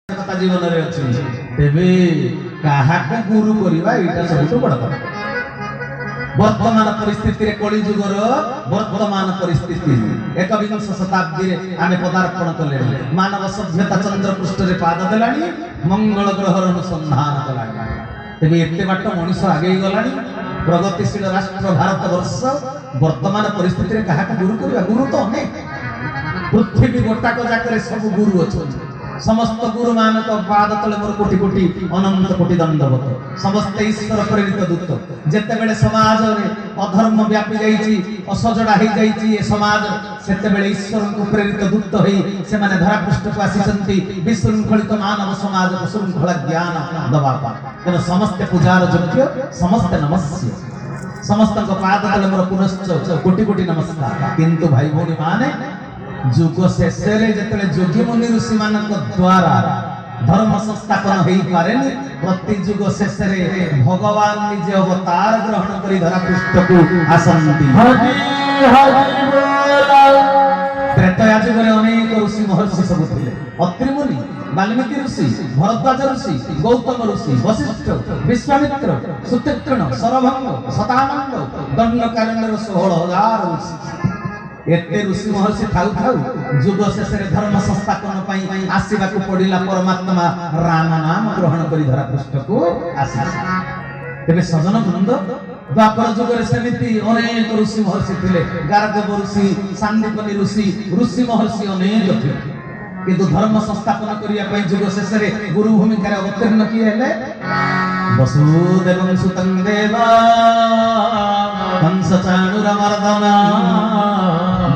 କଥା ଜୀବନରେ ଅଛି ତେବେ କାହାକୁ ଗୁରୁ କରିବା ଏଇଟା ସବୁଠୁ ବଡ଼ କଥା। ବର୍ତ୍ତମାନ ପରିସ୍ଥିତିରେ କଳି ଯୁଗର ବର୍ତ୍ତମାନ ପରିସ୍ଥିତି ଏକବିଂଶ ଶତାବ୍ଦୀରେ ଆମେ ପଦାର୍ପଣ କଲେ। ମାନବ ସଭ୍ୟତା ଚନ୍ଦ୍ର ପୃଷ୍ଠରେ ପାଦ ଦେଲାଣି, ମଙ୍ଗଳ ଗ୍ରହର ଅନୁସନ୍ଧାନ କଲାଣି। ତେବେ ଏତେ ବାଟ ମଣିଷ ଆଗେଇ ଗଲାଣି, ପ୍ରଗତିଶୀଳ ରାଷ୍ଟ୍ର ଭାରତ ବର୍ଷ ବର୍ତ୍ତମାନ ପରିସ୍ଥିତିରେ କାହାକୁ ଗୁରୁ କରିବା? ଗୁରୁ ତ ଅନେକ, ପୃଥିବୀ ଗୋଟାକ ଯାକରେ ସବୁ ଗୁରୁ ଅଛନ୍ତି। समस्त गुरु मानक पाद तले मोर कोटि कोटि अनंत कोटि दंडवत। समस्त ईश्वर प्रेरित दूत जेते बेले समाज रे अधर्म व्यापी जाईची, असजडा हे जाईची ए समाज, सेते बेले ईश्वर को प्रेरित दूत होई से माने धरा पृष्ठ को आसीचंती विशृंखलित मानव समाज को शृंखला ज्ञान दबा पा। तेन समस्त पूजार योग्य, समस्त नमस्य, समस्त को पाद तले मोर पुनश्च कोटि कोटि नमस्कार। किंतु भाई भौणी माने जुग शेष जिते जोगी मुनि ऋषि मान द्वारा धर्म संस्थापन हो पारे, प्रति जुग शेष भगवान निजे अवतार ग्रहण कर धरा पृष्ठ को आसंती। त्रेतया जुग अनेक ऋषि महर्षि सब थे। अत्रि मुनि, वाल्मीकि ऋषि, भरद्वाज ऋषि, गौतम ऋषि, वशिष्ठ, विश्वामित्र, सुतीक्ष्ण, सरभंग, शतानंद, दंडकारण्यर 16,000 ऋषि। एते ऋषि महर्षि थाउ थाउ जुग शेष धर्म संस्थापन आसवा पड़ा परमात्मा राम नाम ग्रहण कर धरा पृष्ठ को आसा। तेरे सजन वृंद द्वापर जुग सेमती अनेक ऋषि महर्षि थे। गार्गव ऋषि, सांदीपनी ऋषि, ऋषि महर्षि अनेक थे, किंतु धर्म संस्थापन करने जुग शेष गुरु भूमिका अवतीर्ण किए हेले वसुदेवं सुतं देवा कंस चाणूरमर्दना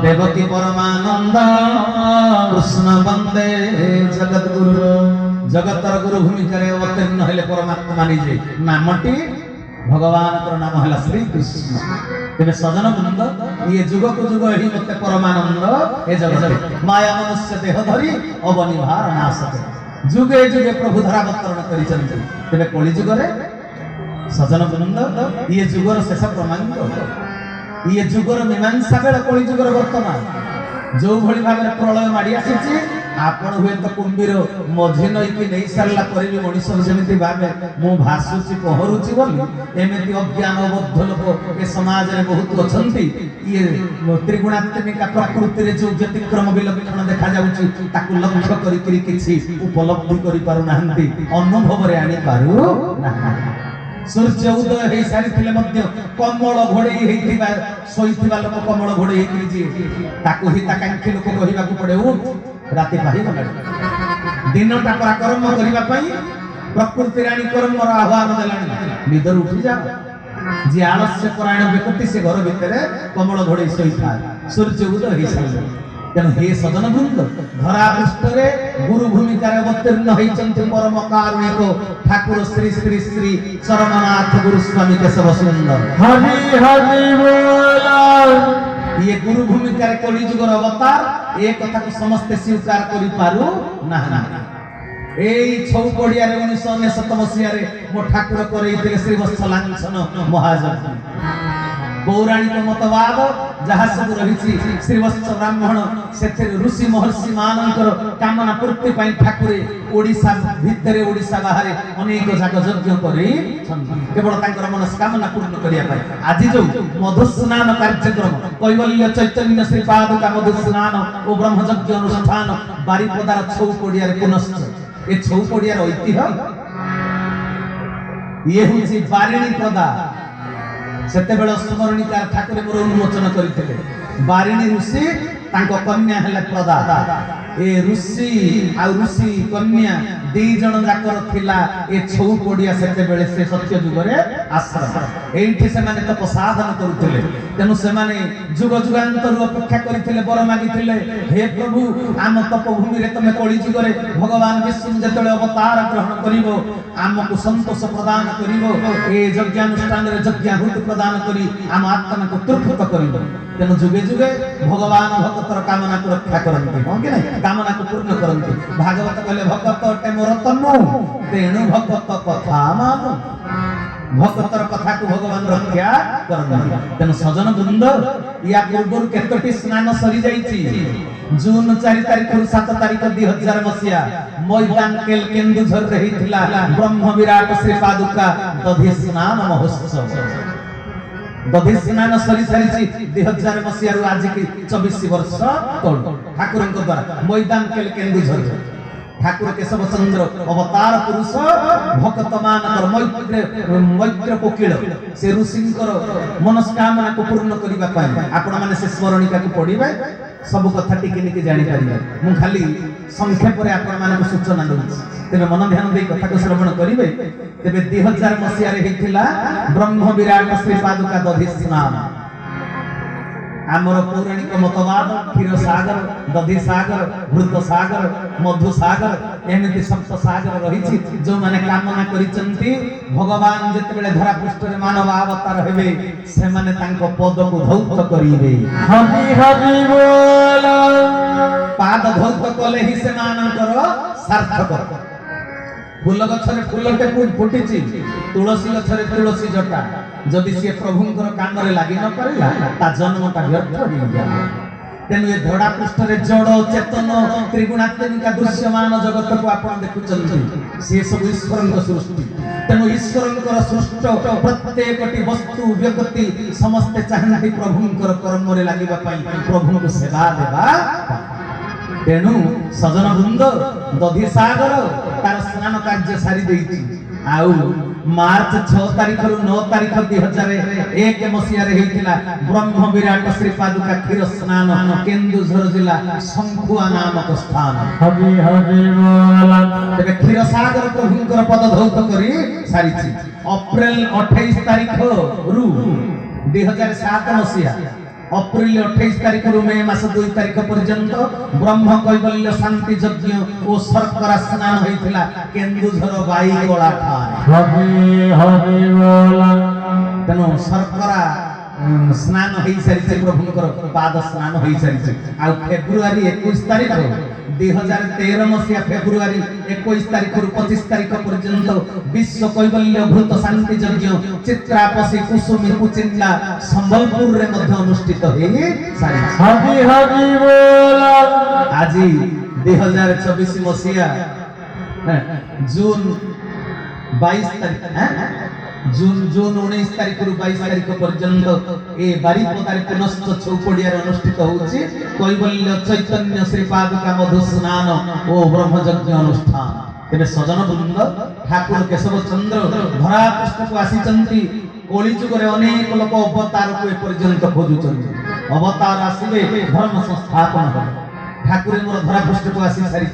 देवकी परमानंद कृष्ण वंदे जगद्गुरु। जगतर गुरु भूमिका अवतीर्ण हेले परमात्मा निजे, नामटी भगवान नाम है श्री कृष्ण। तेरे सजन वृंद ये जुग को जुग ही मत परमानंद ए जगत माया मनुष्य देह धरी अवनिभार नाश जुगे जुगे प्रभु धरावतरण करिसंती। तेरे कली जुगरे सजन वृंद ये जुगर शेष प्रमाणित, ये जुगर मीमांसा बेला कली जुगर वर्तमान जो भली भाव प्रलय माड़ी आसी आपण हुए तो कुंभीर मझी नई कि नहीं सारा पर भी मनीष जमी भावे मु भासुची पहरुची बोली एमती अज्ञान बद्ध लोक ए समाज में बहुत अच्छा। ये त्रिगुणात्मिका प्रकृति रे जो व्यतिक्रम विलक्षण देखा जाउची ताकु लक्ष्य करी किछि उपलब्धि करि पारु नाहंती, अनुभव रे आनी पारु नाहंती। सूर्य उदय हे सारी थिले मध्य कमल घोड़े हेथिबा सोइथिबा लोक कमल घोड़े हेकि ताकु ही ताकांक्षी लोक कहिबाकू पड़े उठ राति पाहि गला। दिनटा पराक्रम करिबा पई प्रकृति रानी कर्मर आह्वान देलानी, निदर उठी जा। जे आलस्य परायण व्यक्ति से घर भितरे कमल घोड़े सोइथा सूर्य उदय हे सारी। तेणु हे सजन वृंद धरा पृष्ठरे गुरु भूमिका अवतीर्ण होइचंती परम कारुणिक ठाकुर श्री श्री श्री चरमनाथ गुरु स्वामी केशव सुंदर। हरि हरि बोल। ये गुरु भूमिका कली जुगर अवतार ए कथा को समस्त स्वीकार करि पारु ना। एई छौ पड़िया 1999 मसिया रे मो ठाकुर करैथिले श्री वत्सलांचन महाजन। पौराणिक मतवाद जहाँ सब रही श्रीवत्स ब्राह्मण से ऋषि महर्षि मानकर कामना पूर्ति ठाकुर ओडिशा भितर ओडिशा बाहर अनेक जाक यज्ञ कर केवल मनस्कामना पूर्ण करने। आज जो मधुस्नान कार्यक्रम कैवल्य चैतन्य श्रीपाद का मधुस्नान और ब्रह्मयज्ञ अनुष्ठान बारिपदार छौ पड़िया पुनश्च ए छौ पड़िया ऐतिह्य ये हूँ बारिणी प्रदा सेते बेले स्मरणिका ठाकुर मोर उन्मोचन करते। बारिणी ऋषि तांको कन्या हेले प्रदा। ए ऋषि आ ऋषि कन्या दी जण जाकर थिला ए छौ पड़िया सेते बेले से सत्य जुगरे आश्रम एठी से माने तप साधन करूथिले। तेनु से माने जुग जुगांतर अपेक्षा करिथिले, बर मागिथिले, हे प्रभु आम तप भूमि रे तमे कली जुगरे भगवान विष्णु जतले अवतार ग्रहण करिवो आमको संतोष प्रदान करिवो, ए यज्ञानुष्ठान रे यज्ञाहुति प्रदान करी आम आत्मा को तृप्त करिवो। तेनु जुगे जुगे भगवान भक्तर कामना को रक्षा करंती, हो कि नहीं, कामना को पूर्ण करंती। भागवत कहले भक्त अटे मोर तनु तेणु भक्त कथा मानु। भक्तर कथा को भगवान रक्षा करंती। तेनु सजन वृंद या पूर्व केतोटी स्नान सरी जाईची जून 4 तारिख 7 तारिख 2000 मसिया मैदान केन्दुझर रही ब्रह्म विराट श्री पादुका दधि स्नान महोत्सव। दधि स्नान सरी सारी 2000 मसिया आज की 24 वर्ष ठाकुर द्वारा मैदान केन्दुझर ठाकुर केशव चंद्र अवतार पुरुष भक्त मानकर मैत्र कोकिल से ऋषिंकर मनस्कामना को पूर्ण करने आपण मैंने से स्मरणिका को पढ़े सब कथा टिके जानी पारे। मु खाली संक्षेप आपण मान सूचना दूसरी तेरे मन ध्यान दे कथा को श्रवण करेंगे। तेरे 2000 मसीह ब्रह्म विराट श्री पादुका दधि स्नान आमर पौराणिक मतवाद क्षीर सागर दधि सागर घृत सागर मधु सागर एमती सप्त सागर रही जो माने कामना करिसंती भगवान जेतेबेले धरा पृष्ठ रे मानव अवतार हेबे से माने तांको पद को धौत करिवे। हरि हरि बोल पाद धौत कले ही से मानकर सार्थक। फूल गछरे फूलटे फुटिची तुलसी गछरे तुलसी जटा जदि सी प्रभुंकर काम रे लागि न करला ता जन्मटा व्यर्थ हो गया। तेनु ए धड़ा पृष्ठ रे जड़ चेतन त्रिगुणात्मिक दृश्यमान जगत को आपण देखुचंती से सब ईश्वरक सृष्टि। तेनु ईश्वरकर सृष्ट प्रत्येकटी वस्तु व्यक्ति समस्त चाहନ୍ତି प्रभुंकर कर्म रे लागिबा पई प्रभु को सेवा देबा। तेनु सजन वृंद दधि सागर तार स्नान कार्य सारी देइछि। आउ मार्च 6 तारिख रु 9 तारिख 2001 मसिया रे हेतिला ब्रह्म विराट श्री पादुका क्षीर स्नान केन्दुझर जिला शंखुआ नामक स्थान। हरि हरि बोल तेबे क्षीर सागर प्रभुंकर पद धौत करी सारिछि। अप्रैल 28 तारिख रु 2007 मसिया अप्रैल 28 तारिख रु मे मास 2 तारिख पर्यंत ब्रह्म कैवल्य शांति यज्ञ और शर्करा स्नान होइथिला केन्दुझर बाई गोला ठार। हरि हरि बोल तनो शर्करा स्नान होई सारिছে प्रभुंकर पाद स्नान होई सारिছে। आ फेब्रुआरी 21 तारिख 2013 मसिया फेब्रुआरी 21 तारिख रु 25 तारिख पर्यंत विश्व कैवल्य घृत शांति यज्ञ चित्रापसी कुसुमी कुचिंडा संबलपुर रे मध्य अनुष्ठित होई सारिছে। हरि हरि बोल आज 2024 मसिया जून 22 तारिख जून 19 तारिख रु 22 तारिख पर्यंत ए बारिपदार पुनश्च चौपड़िया अनुष्ठित होउछि कैवल्य चैतन्य श्री पादुका मधु स्नान ओ ब्रह्मयज्ञ अनुष्ठान। तेरे सजन वृंद ठाकुर केशव चंद्र धरा पृष्ठ को आसीचंती कली जुग रे अनेक लोक अवतार को ए पर्यंत खोजुचंती अवतार आसीबे धर्म संस्थापन हो। ठाकुर मोर धरा पृष्ठ को आसी सारी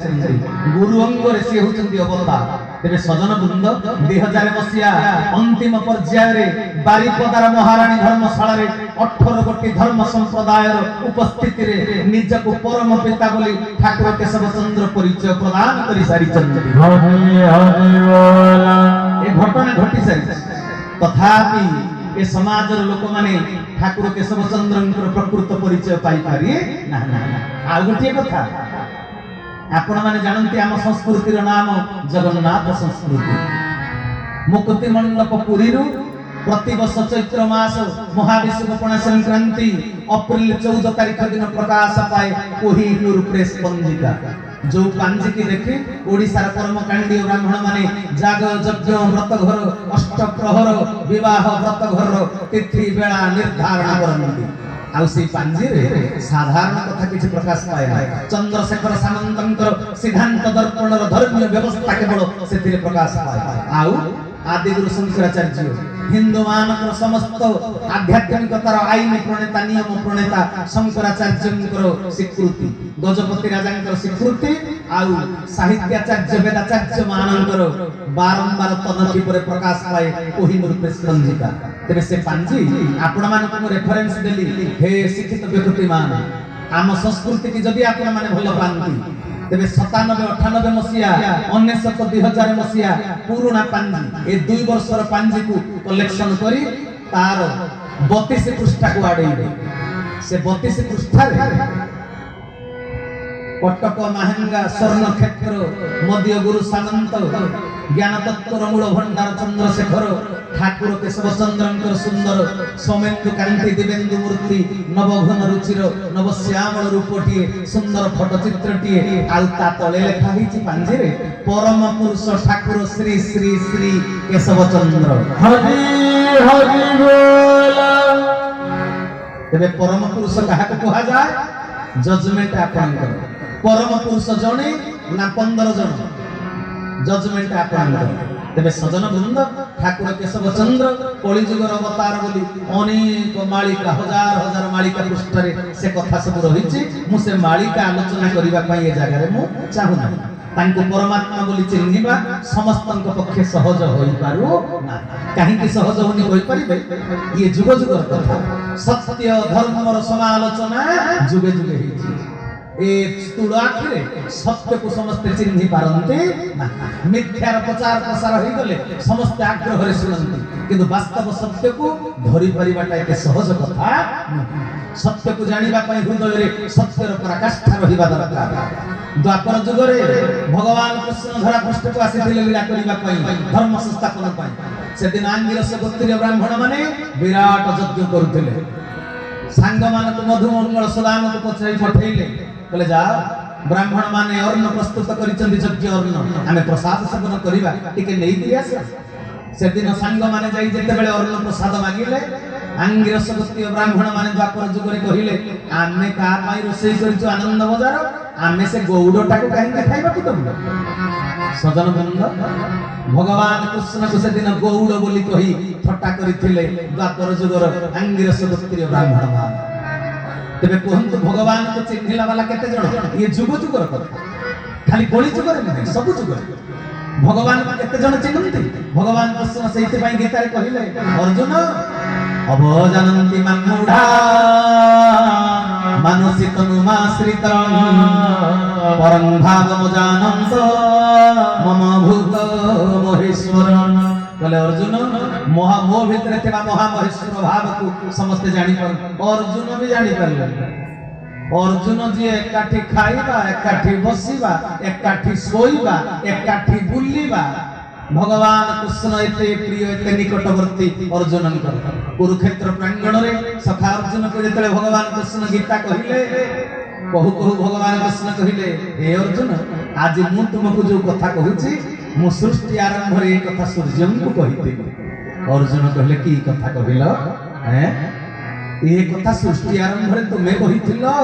गुरु अंग रे से होचंती अवतार। तेरे सजन वृंद 2000 मसिया अंतिम पर्याय रे बारिपदार महारानी धर्मशाला रे 18 गोटी धर्म संप्रदाय उपस्थिति रे निज को परम पिता बोली ठाकुर केशव चंद्र परिचय प्रदान करी सारी चंद्र। हरि हरि बोल ए घटना घटी सारी तथापि ए समाज रो लोक माने ठाकुर केशव चंद्रंकर प्रकृत परिचय पाई पारी ना ना। आ गोटे कथा आपण माने जानते आम संस्कृतिर नाम जगन्नाथ संस्कृति। मुक्ति मंडप पुरी प्रति वर्ष चैत्र मास महाविश्वपणा संक्रांति अप्रैल 14 तारिख दिन प्रकाश पाए कोहिनूर प्रेस पंजिका जो पांजी की देखे ओडिशार कर्मकांडी ब्राह्मण माने जाग यज्ञ व्रत घर अष्ट प्रहर विवाह व्रत घर तिथि बेला निर्धारण करनती। आउ से पांजी रे साधारण कथा किछि प्रकाश पाए चंद्रशेखर सामंतंकर सिद्धांत दर्पण रो धर्मीय व्यवस्था केवल सेथिरे प्रकाश पाए। आउ आदि गुरु शंकराचार्य हिंदू मानकर समस्त आध्यात्मिकतार आईन प्रणेता नियम प्रणेता शंकराचार्यंकर स्वीकृति गजपति राजांकर स्वीकृति आउ साहित्याचार्य वेदाचार्य मानकर बारंबार तनखी पर प्रकाश पाए कोहिनूर प्रेस पंजिका। तेरे से पांजी आपण मानक रेफरेंस देली हे शिक्षित व्यक्ति मान आम संस्कृति की जदि आपण माने भलो पांती तेरे 97 98 मसिया 19 2000 मसिया पुराना पांजी ए 2 वर्षर पांजी को कलेक्शन करी तार 32 पृष्ठा को आडे से 32 पृष्ठा रे कटक माहेंगा स्वर्ण क्षेत्र मध्य गुरु सामंत ज्ञान तत्वर मूल भंडार चंद्रशेखर ठाकुर केशव चंद्र सुंदर सौमेन्दु कांति दिवेन्दु मूर्ति नवघन रुचिर नवश्यामल रूपटीए सुंदर फटचित्रटीए आउ ता तले लेखा हिची पांजिरे परम पुरुष ठाकुर श्री श्री श्री केशव चंद्र हरि हरि बोल। तेबे परम पुरुष काहाको कहा जाय जजमेंट आपनकर परम पुरुष जणे ना 15 जण जजमेंट आपनकर तेबे सजन वृंद ठाकुर केशव चंद्र कलिजुगर अवतार बोली अनेक मालिका हजार हजार मालिका पृष्ठरे से कथा सब रहिछि मु से मालिका आलोचना करिबा पई ए जगह रे मु चाहू ना तांको परमात्मा बोली चिन्हिबा समस्तंक पक्षे सहज होई पारु ना काहे कि सहज होनी होई परिबे ये जुग जुगर कथा सत्य धर्मर समालोचना जुगे जुगे हिछि ए स्थूल आखिरे सत्य को समस्त चिन्हि पारंते ना मिथ्यार प्रचार प्रसार होई गले समस्त आग्रह रे सुनंती किंतु वास्तव सत्य को धरि परिबाटा एते सहज कथा सत्य को जानिबा पई हृदय रे सत्यर पराकाष्ठा रहिबा दरकार द्वापर जुग रे भगवान कृष्ण धरा पृष्ठ को आसीथिले लीला करिबा पई धर्म संस्थापन पई से दिन आंगिरस गोत्रीय ब्राह्मण माने विराट यज्ञ करुथिले सांग मानक मधुमंगल सदाम को पछाई पठेइले कहले जा ब्राह्मण माने अन्न प्रस्तुत करिचंदी यज्ञ अन्न आमे प्रसाद सेवन करिबा टिके नेई दिया से दिन सांग माने जाई जेते बेले अन्न प्रसाद मागिले आंगिरस गोत्रीय ब्राह्मण माने द्वापर जुग रे कहिले आमे का पाई रोसई करिचो आनंद बजार आमे से गौडटा को काहे खाइबा कि दबलो सजन बंद भगवान कृष्ण को से दिन गौड़ बोली कही ठट्टा करिथिले द्वापर जुगर आंगिरस गोत्रीय ब्राह्मण मान तेबे कहंतु भगवान को चिन्हिला वाला केते जण ये जुग जुगर कथा खाली कोली जुगर नहीं सब जुगर भगवान को केते जण चिन्हंती भगवान कृष्ण सेइते पई गीता रे कहिले अर्जुन अवजानन्ति मन्मुढा मानसी तनुमाश्रित परं भागम जानन्त मम भूत महेश्वर कहले अर्जुन मो भितरे थिबा महा महेश्वर भाव को समस्त जानि पर अर्जुन भी जानि परले अर्जुन जी एकाठी खाइबा एकाठी बसिबा एकाठी सोइबा एकाठी बुलिबा भगवान कृष्ण एते प्रिय एते निकटवर्ती अर्जुन कुरुक्षेत्र प्रांगण रे सखा अर्जुन को जेतले भगवान कृष्ण गीता कहिले कहू कहू भगवान कृष्ण कहिले हे अर्जुन आज मु तुमको जो कथा कहूची मु सृष्टि आरंभ रे कथा सूर्य को कहिते अर्जुन कहले की कथा कहिलो हैं ए कथा सृष्टि आरंभ रे तुमे कहिथिलो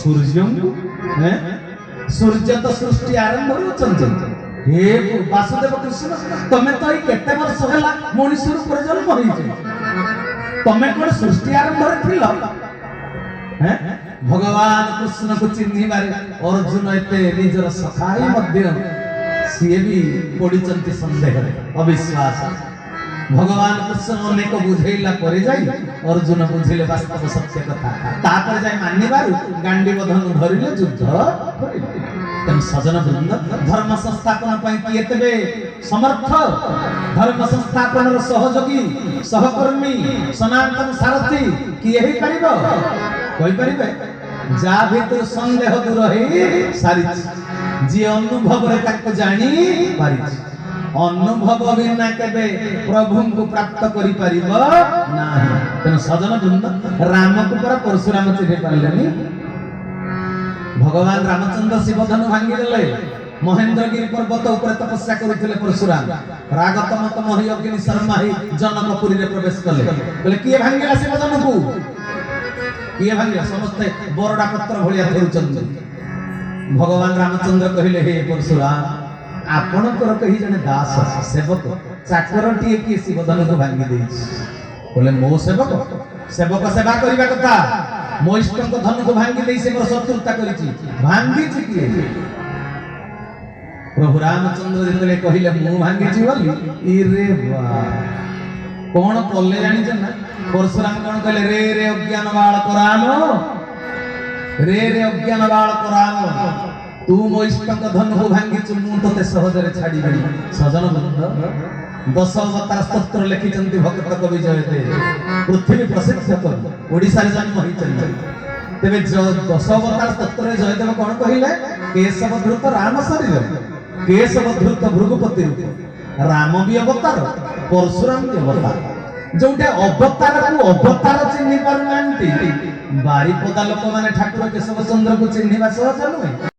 सूर्य को हैं सूर्य तो सृष्टि आरंभ रे चंचल हे वासुदेव कृष्ण तमे तो केते वर्ष होला मनुष्य रूप जन्म होइছে तमे कोन सृष्टि आरंभ रे थिलो हैं भगवान कृष्ण को चिन्हिबारे अर्जुन एते निजर सखाई मध्य सिए भी पडिचंती संदेह अविश्वास भगवान कृष्ण अनेक बुझेइला परे जाई अर्जुन बुझिले वास्तव सत्य कथा तापर जाई मानिबारु गांडी बधन धरिले युद्ध करिले तन सजन वृंद धर्म संस्थापन पई किए तबे समर्थ धर्म संस्थापन रो सहयोगी सहकर्मी सनातन सारथी किए हे परिबो कोइ परिबे जा भीतर संदेह दूर हे सारी जी अनुभव रे तक जानी पारि अनुभव बिना केबे प्रभु को प्राप्त करि परिबो नाही तन सजन वृंद राम को पर परशुराम चिन्हि पारलेनी भगवान रामचंद्र शिवधनु भांगी देले महेंद्रगिरी पर्वत ऊपर तपस्या करुथिले परशुराम रागत मत महि अग्नि शर्मा ही जनकपुरी रे प्रवेश कले बोले किए भांगीला शिवधनु को किए भांगीला समस्त बोरडा पत्र भलिया धरुचंद भगवान रामचंद्र कहिले हे परशुराम आपणकर कहि जने दास सेवक चाकरटी की शिवधनु को भांगी देछि बोले मो सेवक सेवक सेवा करिबा कथा मो इष्टक धनु को भांगी देइ से मोर शत्रुता करिछि भांगी छि किए प्रभु रामचंद्र जेतले कहिले मु भांगी छि बोली ई रे बा कोन कले जानि छ ना परशुराम कोन कहले रे रे अज्ञान बाळ करानो रे रे अज्ञान बाळ करानो तू मो इष्टक धनु को भांगी छु मु तते सहज रे छाडी बडी सजन बंद 10 अवतार स्तोत्र लिखिचंती भक्त कवि जयदेव पृथ्वी प्रसिद्ध कवि ओडिसा रे जन्म होइचंती तेबे 10 अवतार स्तोत्र रे जयदेव कोन कहिले केशव धृत राम शरीर केशव धृत भृगुपति रूप ରାମ ବି ଅବତାର, ପରଶୁରାମ ବି ଅବତାର। ଯୋଉଟା ଅବତାରକୁ ଅବତାର ଚିହ୍ନି ପାରୁନାହାନ୍ତି, ବାରିପଦା ଲୋକମାନେ ଠାକୁର କେଶବ ଚନ୍ଦ୍ରକୁ ଚିହ୍ନିବା ସହଜ ନୁହେଁ।